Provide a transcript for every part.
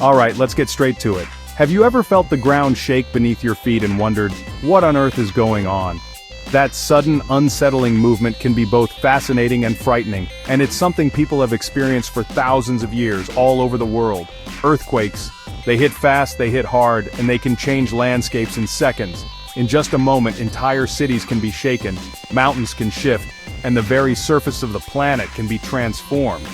Alright, let's get straight to it. Have you ever felt the ground shake beneath your feet and wondered, what on earth is going on? That sudden, unsettling movement can be both fascinating and frightening, and it's something people have experienced for thousands of years all over the world. Earthquakes. They hit fast, they hit hard, and they can change landscapes in seconds. In just a moment, entire cities can be shaken, mountains can shift, and the very surface of the planet can be transformed.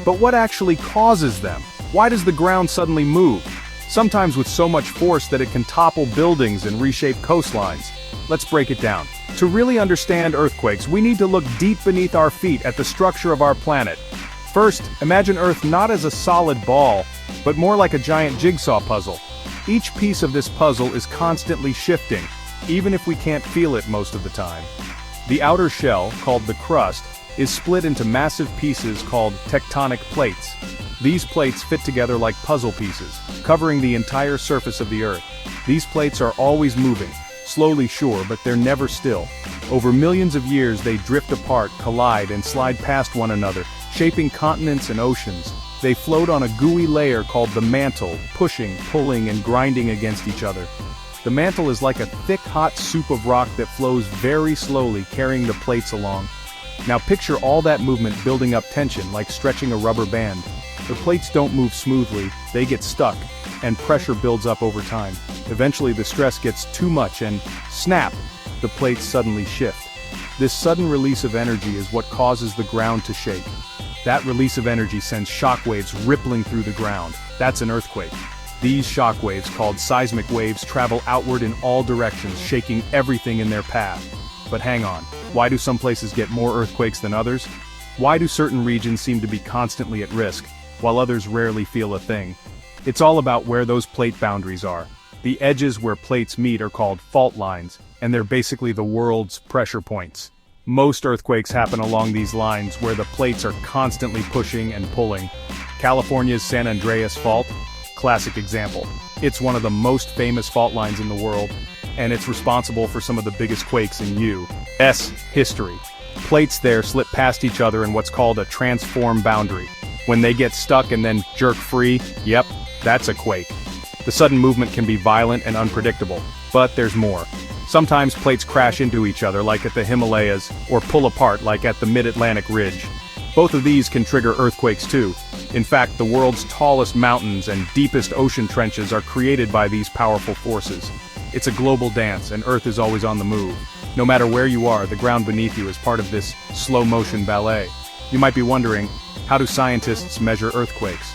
But what actually causes them? Why does the ground suddenly move? Sometimes with so much force that it can topple buildings and reshape coastlines. Let's break it down. To really understand earthquakes, we need to look deep beneath our feet at the structure of our planet. First, imagine Earth not as a solid ball, but more like a giant jigsaw puzzle. Each piece of this puzzle is constantly shifting, even if we can't feel it most of the time. The outer shell, called the crust, is split into massive pieces called tectonic plates. These plates fit together like puzzle pieces, covering the entire surface of the Earth. These plates are always moving, slowly sure, but they're never still. Over millions of years they drift apart, collide, and slide past one another, shaping continents and oceans. They float on a gooey layer called the mantle, pushing, pulling, and grinding against each other. The mantle is like a thick, hot soup of rock that flows very slowly, carrying the plates along. Now picture all that movement building up tension like stretching a rubber band. The plates don't move smoothly, they get stuck, and pressure builds up over time. Eventually the stress gets too much and, snap, the plates suddenly shift. This sudden release of energy is what causes the ground to shake. That release of energy sends shockwaves rippling through the ground. That's an earthquake. These shockwaves, called seismic waves, travel outward in all directions, shaking everything in their path. But hang on, why do some places get more earthquakes than others? Why do certain regions seem to be constantly at risk, while others rarely feel a thing? It's all about where those plate boundaries are. The edges where plates meet are called fault lines, and they're basically the world's pressure points. Most earthquakes happen along these lines where the plates are constantly pushing and pulling. California's San Andreas Fault? Classic example. It's one of the most famous fault lines in the world, and it's responsible for some of the biggest quakes in U.S. history. Plates there slip past each other in what's called a transform boundary. When they get stuck and then jerk free, yep, that's a quake. The sudden movement can be violent and unpredictable, but there's more. Sometimes plates crash into each other like at the Himalayas, or pull apart like at the Mid-Atlantic Ridge. Both of these can trigger earthquakes too. In fact, the world's tallest mountains and deepest ocean trenches are created by these powerful forces. It's a global dance, and Earth is always on the move. No matter where you are, the ground beneath you is part of this slow-motion ballet. You might be wondering, how do scientists measure earthquakes?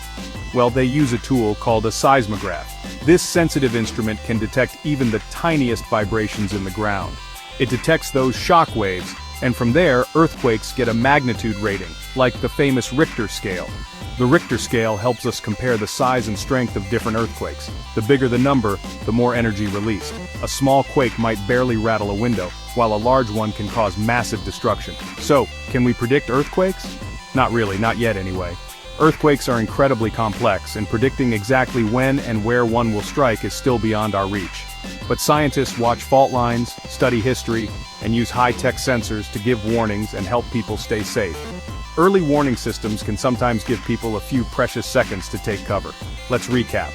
Well, they use a tool called a seismograph. This sensitive instrument can detect even the tiniest vibrations in the ground. It detects those shock waves, and from there, earthquakes get a magnitude rating, like the famous Richter scale. The Richter scale helps us compare the size and strength of different earthquakes. The bigger the number, the more energy released. A small quake might barely rattle a window, while a large one can cause massive destruction. So, can we predict earthquakes? Not really, not yet anyway. Earthquakes are incredibly complex, and predicting exactly when and where one will strike is still beyond our reach. But scientists watch fault lines, study history, and use high-tech sensors to give warnings and help people stay safe. Early warning systems can sometimes give people a few precious seconds to take cover. Let's recap.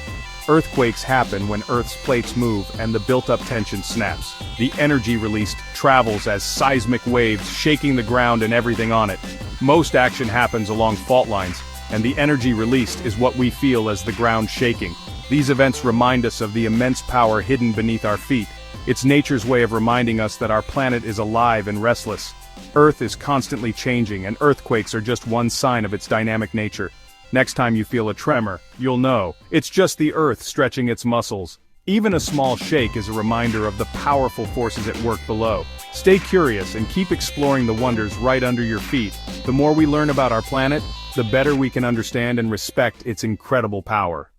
Earthquakes happen when Earth's plates move and the built-up tension snaps. The energy released travels as seismic waves, shaking the ground and everything on it. Most action happens along fault lines, and the energy released is what we feel as the ground shaking. These events remind us of the immense power hidden beneath our feet. It's nature's way of reminding us that our planet is alive and restless. Earth is constantly changing, and earthquakes are just one sign of its dynamic nature. Next time you feel a tremor, you'll know. It's just the Earth stretching its muscles. Even a small shake is a reminder of the powerful forces at work below. Stay curious and keep exploring the wonders right under your feet. The more we learn about our planet, the better we can understand and respect its incredible power.